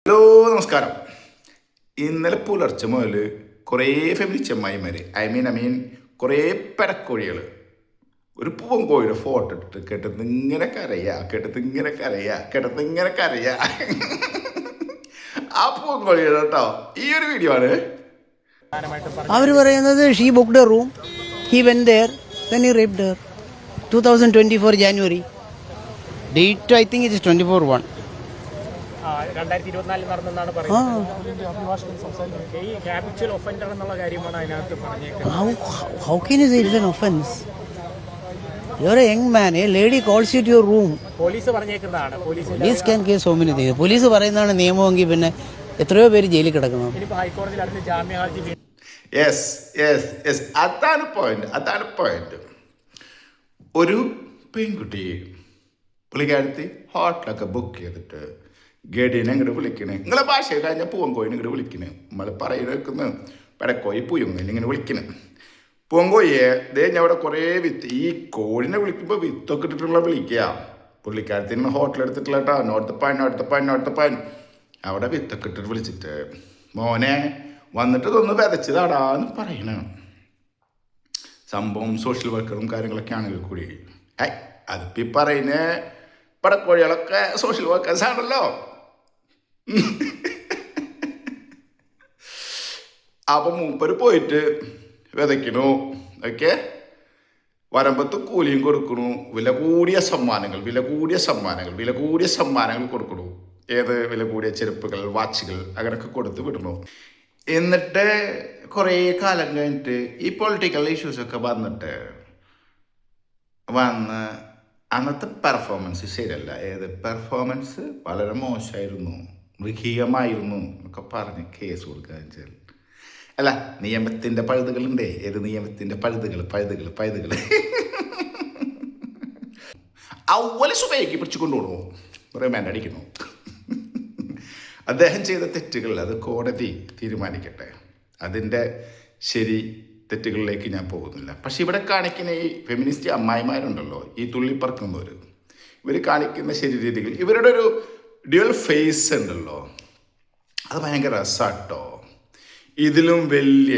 Hello നമസ്കാരം. ഇന്നലെ പുലർച്ചെ മുതൽ കുറേ ഫെമിനിസ്റ്റ് അമ്മായിമാർ ഐ മീൻ കുറേ പെടക്കോഴികൾ ഒരു പൂവൻ കോഴിയുടെ ഫോട്ടോ ഇട്ടിട്ട് കേട്ടത് ഇങ്ങനെ കരയാ ആ പൂവൻ കോഴിയുടെ കേട്ടോ ഈ ഒരു വീഡിയോ ആണ്. അവർ പറയുന്നത് she booked A room, he went there, then he raped Har. 2024 January, date I think it is 24/1. 2024 നടന്നെന്നാണ് പറയുന്നത്. ഈ ഹാബിച്വൽ ഒഫൻഡർ എന്നുള്ള കാര്യമാണ് അതിനകത്ത് പറഞ്ഞേക്കുന്നത്. How can you say it's an offense? You're a young man, a lady calls you to your room. Police പറഞ്ഞേക്കുന്നതാണ്. Police can case so many things. Police പറയുന്നതാണ് നിയമമെങ്കിൽ പിന്നെ എത്രയോ പേര് ജയിലിൽ കിടക്കണം. ഇനിയിപ്പോൾ ഹൈക്കോടതിയിൽ അടുത്ത് ജാമ്യ ഹർജി യെസ് അതാണ് പോയിന്റ്. ഒരു പെൺകുട്ടി പുള്ളിക്കാരത്തി ഹോട്ടലൊക്കെ ബുക്ക് ചെയ്തിട്ട് ഗഡിനെ ഇങ്ങോട്ട് വിളിക്കണേ, നിങ്ങളെ ഭാഷയിൽ കഴിഞ്ഞാൽ പൂവൻ കോയിനെ ഇങ്ങോട്ട് വിളിക്കണേ, നമ്മൾ പറയുന്ന പെടക്കോയി പൂയങ്ങനെ ഇങ്ങനെ വിളിക്കണേ. പൂവൻ കോഴിയെ ഞാൻ അവിടെ കുറേ വിത്ത് ഈ കോഴിനെ വിളിക്കുമ്പോൾ വിത്തൊക്കെ ഇട്ടിട്ടുള്ള വിളിക്കുക. പുള്ളിക്കാരത്തിന് ഹോട്ടലെടുത്തിട്ടുള്ള കേട്ടോ, നോട്ട് പാൻ അവിടെ വിത്തൊക്കെ ഇട്ടിട്ട് വിളിച്ചിട്ട് മോനെ വന്നിട്ട് ഇതൊന്ന് വിതച്ചതാടാന്ന് പറയണ സംഭവം. സോഷ്യൽ വർക്കറും കാര്യങ്ങളൊക്കെ ആണെങ്കിൽ കൂടി അതിപ്പോൾ ഈ പറയുന്ന പടക്കോഴികളൊക്കെ സോഷ്യൽ വർക്കേഴ്സ് ആണല്ലോ. അപ്പം മൂപ്പര് പോയിട്ട് വിതയ്ക്കണു, ഓക്കെ, വരമ്പത്ത് കൂലിയും കൊടുക്കണു, വില കൂടിയ സമ്മാനങ്ങൾ കൊടുക്കണു. ഏത് വില കൂടിയ ചെരുപ്പുകൾ, വാച്ചുകൾ അങ്ങനെയൊക്കെ കൊടുത്ത് വിടണു. എന്നിട്ട് കുറേ കാലം കഴിഞ്ഞിട്ട് ഈ പൊളിറ്റിക്കൽ ഇഷ്യൂസൊക്കെ വന്ന് അന്നത്തെ പെർഫോമൻസ് ശരിയല്ല, പെർഫോമൻസ് വളരെ മോശമായിരുന്നു, മൃഗീയമായിരുന്നു എന്നൊക്കെ പറഞ്ഞ് കേസ് കൊടുക്കുക വെച്ചാൽ അല്ല, നിയമത്തിൻ്റെ പഴുതുകളുണ്ടേ, നിയമത്തിൻ്റെ പഴുതുകൾ അവലെ സുബൈക്ക് പിടിച്ചു കൊണ്ടുപോകണു, റിമാൻഡ് അടിക്കണു. അദ്ദേഹം ചെയ്ത തെറ്റുകൾ അത് കോടതി തീരുമാനിക്കട്ടെ, അതിൻ്റെ ശരി തെറ്റുകളിലേക്ക് ഞാൻ പോകുന്നില്ല. പക്ഷെ ഇവിടെ കാണിക്കുന്ന ഈ ഫെമിനിസ്റ്റ് അമ്മായിമാരുണ്ടല്ലോ, ഈ തുള്ളിപ്പറക്കുന്നവർ, ഇവർ കാണിക്കുന്ന ശരി രീതികൾ, ഇവരുടെ ഒരു ഡ്യുവൽ ഫേസ് ഉണ്ടല്ലോ, അത് ഭയങ്കര രസാട്ടോ. ഇതിലും വലിയ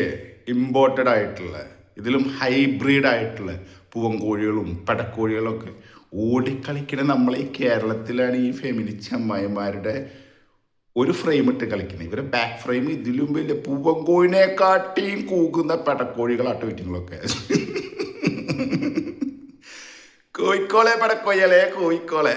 ഇമ്പോർട്ടഡ് ആയിട്ടുള്ള, ഇതിലും ഹൈബ്രിഡ് ആയിട്ടുള്ള പൂവൻ കോഴികളും പെടക്കോഴികളൊക്കെ ഓടിക്കളിക്കണ നമ്മളെ ഈ കേരളത്തിലാണ് ഈ ഫെമിനിസ്റ്റ് അമ്മായിമാരുടെ ഒരു ഫ്രെയിം ഇട്ട് കളിക്കുന്നത്. ഇവരെ ബാക്ക് ഫ്രെയിം ഇതിലും വലിയ പൂവൻ കോഴിനെക്കാട്ടിയും കൂകുന്ന പെടക്കോഴികളാട്ടോ വീറ്റുകളൊക്കെ. കോഴിക്കോളെ പെടക്കോഴികളെ കോഴിക്കോളെ